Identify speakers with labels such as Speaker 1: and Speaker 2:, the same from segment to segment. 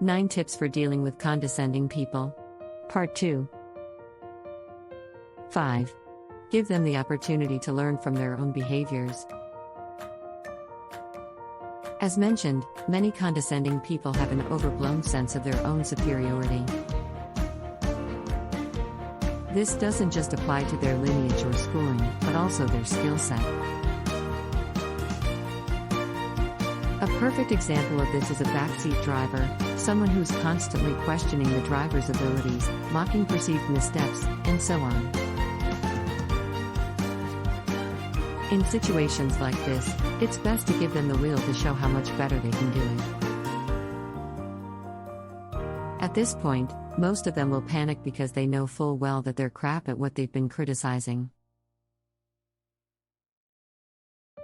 Speaker 1: 9 Tips for Dealing with Condescending People. Part 2. 5. Give them the opportunity to learn from their own behaviors. As mentioned, many condescending people have an overblown sense of their own superiority. This doesn't just apply to their lineage or schooling, but also their skill set. A perfect example of this is a backseat driver, someone who's constantly questioning the driver's abilities, mocking perceived missteps, and so on. In situations like this, it's best to give them the wheel to show how much better they can do it. At this point, most of them will panic because they know full well that they're crap at what they've been criticizing.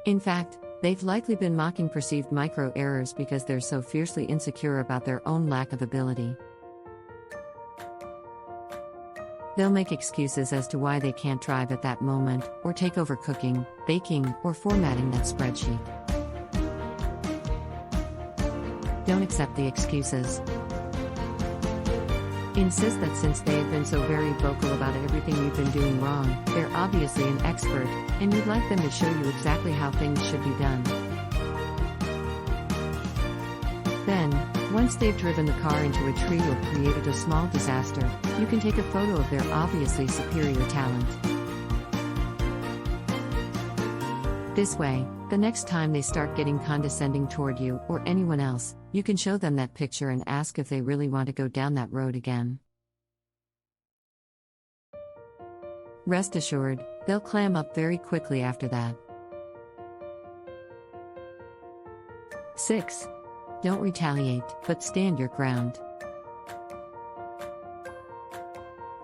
Speaker 1: In fact, they've likely been mocking perceived micro-errors because they're so fiercely insecure about their own lack of ability. They'll make excuses as to why they can't drive at that moment, or take over cooking, baking, or formatting that spreadsheet. Don't accept the excuses. Insist that since they have been so very vocal about everything you've been doing wrong, they're obviously an expert, and you'd like them to show you exactly how things should be done. Then, once they've driven the car into a tree or created a small disaster, you can take a photo of their obviously superior talent. This way, the next time they start getting condescending toward you or anyone else, you can show them that picture and ask if they really want to go down that road again. Rest assured, they'll clam up very quickly after that. 6. Don't retaliate, but stand your ground.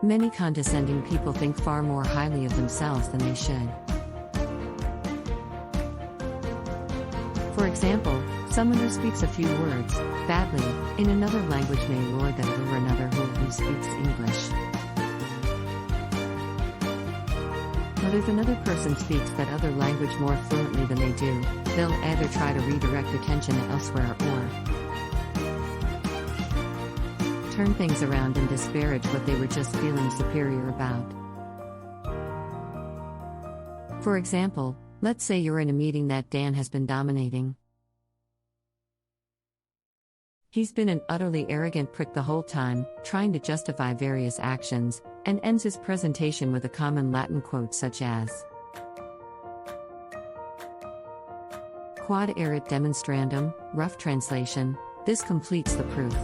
Speaker 1: Many condescending people think far more highly of themselves than they should. For example, someone who speaks a few words badly in another language may lord that over another who speaks English. But if another person speaks that other language more fluently than they do, they'll either try to redirect attention elsewhere or turn things around and disparage what they were just feeling superior about. For example, let's say you're in a meeting that Dan has been dominating. He's been an utterly arrogant prick the whole time, trying to justify various actions, and ends his presentation with a common Latin quote such as Quod erit demonstrandum, rough translation, this completes the proof.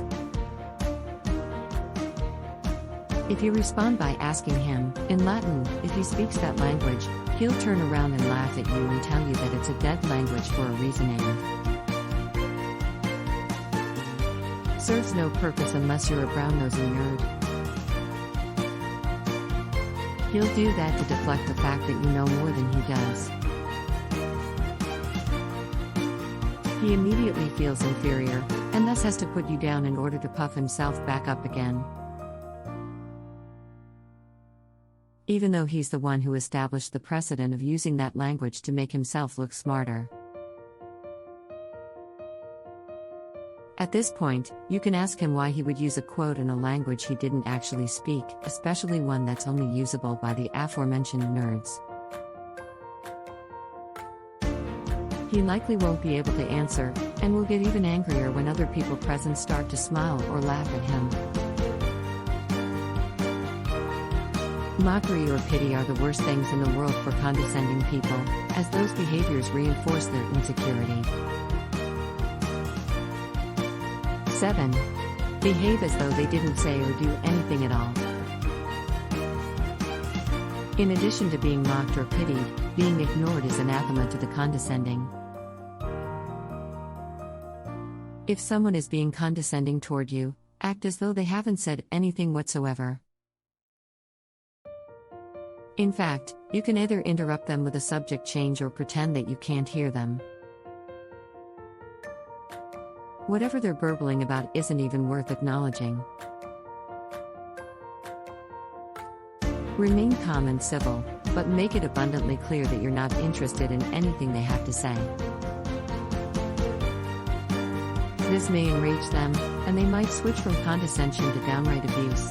Speaker 1: If you respond by asking him, in Latin, if he speaks that language, he'll turn around and laugh at you and tell you that it's a dead language for a reason serves no purpose unless you're a brown-nosed nerd. He'll do that to deflect the fact that you know more than he does. He immediately feels inferior, and thus has to put you down in order to puff himself back up again. Even though he's the one who established the precedent of using that language to make himself look smarter. At this point, you can ask him why he would use a quote in a language he didn't actually speak, especially one that's only usable by the aforementioned nerds. He likely won't be able to answer, and will get even angrier when other people present start to smile or laugh at him. Mockery or pity are the worst things in the world for condescending people, as those behaviors reinforce their insecurity. 7. Behave as though they didn't say or do anything at all. In addition to being mocked or pitied, being ignored is anathema to the condescending. If someone is being condescending toward you, act as though they haven't said anything whatsoever. In fact, you can either interrupt them with a subject change or pretend that you can't hear them. Whatever they're burbling about isn't even worth acknowledging. Remain calm and civil, but make it abundantly clear that you're not interested in anything they have to say. This may enrage them, and they might switch from condescension to downright abuse.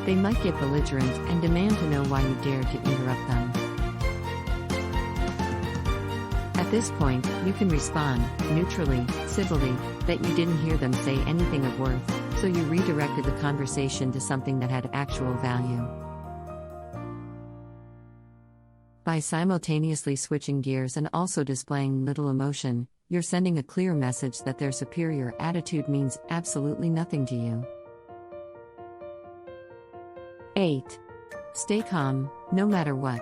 Speaker 1: They might get belligerent and demand to know why you dared to interrupt them. At this point, you can respond, neutrally, civilly, that you didn't hear them say anything of worth, so you redirected the conversation to something that had actual value. By simultaneously switching gears and also displaying little emotion, you're sending a clear message that their superior attitude means absolutely nothing to you. 8. Stay calm, no matter what.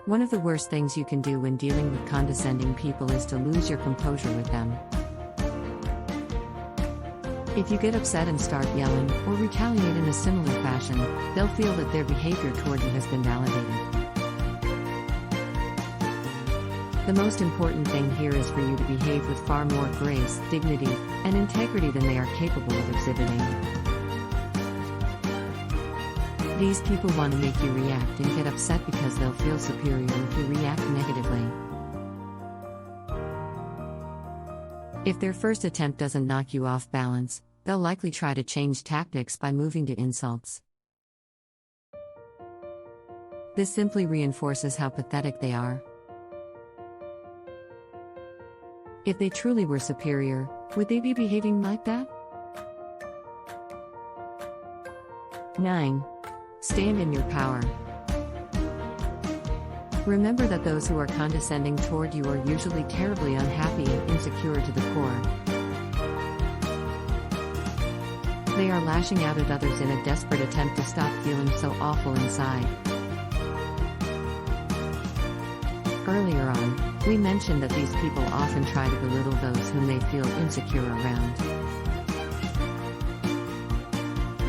Speaker 1: One of the worst things you can do when dealing with condescending people is to lose your composure with them. If you get upset and start yelling, or retaliate in a similar fashion, they'll feel that their behavior toward you has been validated. The most important thing here is for you to behave with far more grace, dignity, and integrity than they are capable of exhibiting. These people want to make you react and get upset because they'll feel superior if you react negatively. If their first attempt doesn't knock you off balance, they'll likely try to change tactics by moving to insults. This simply reinforces how pathetic they are. If they truly were superior, would they be behaving like that? 9. Stand in your power. Remember that those who are condescending toward you are usually terribly unhappy and insecure to the core. They are lashing out at others in a desperate attempt to stop feeling so awful inside. Earlier on, we mentioned that these people often try to belittle those whom they feel insecure around.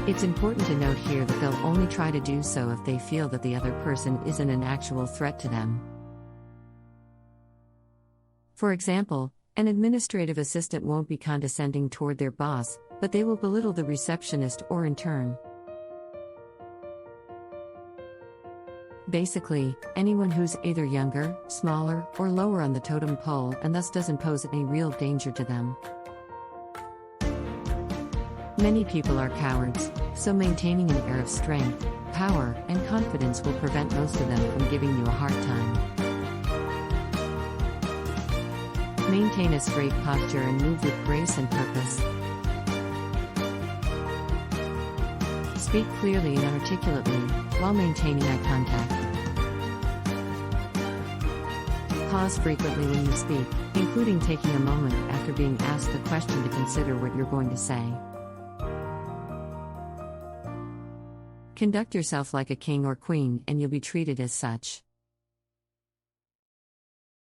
Speaker 1: It's important to note here that they'll only try to do so if they feel that the other person isn't an actual threat to them. For example, an administrative assistant won't be condescending toward their boss, but they will belittle the receptionist or intern. Basically, anyone who's either younger, smaller, or lower on the totem pole and thus doesn't pose any real danger to them. Many people are cowards, so maintaining an air of strength, power, and confidence will prevent most of them from giving you a hard time. Maintain a straight posture and move with grace and purpose. Speak clearly and articulately, while maintaining eye contact. Pause frequently when you speak, including taking a moment after being asked a question to consider what you're going to say. Conduct yourself like a king or queen and you'll be treated as such.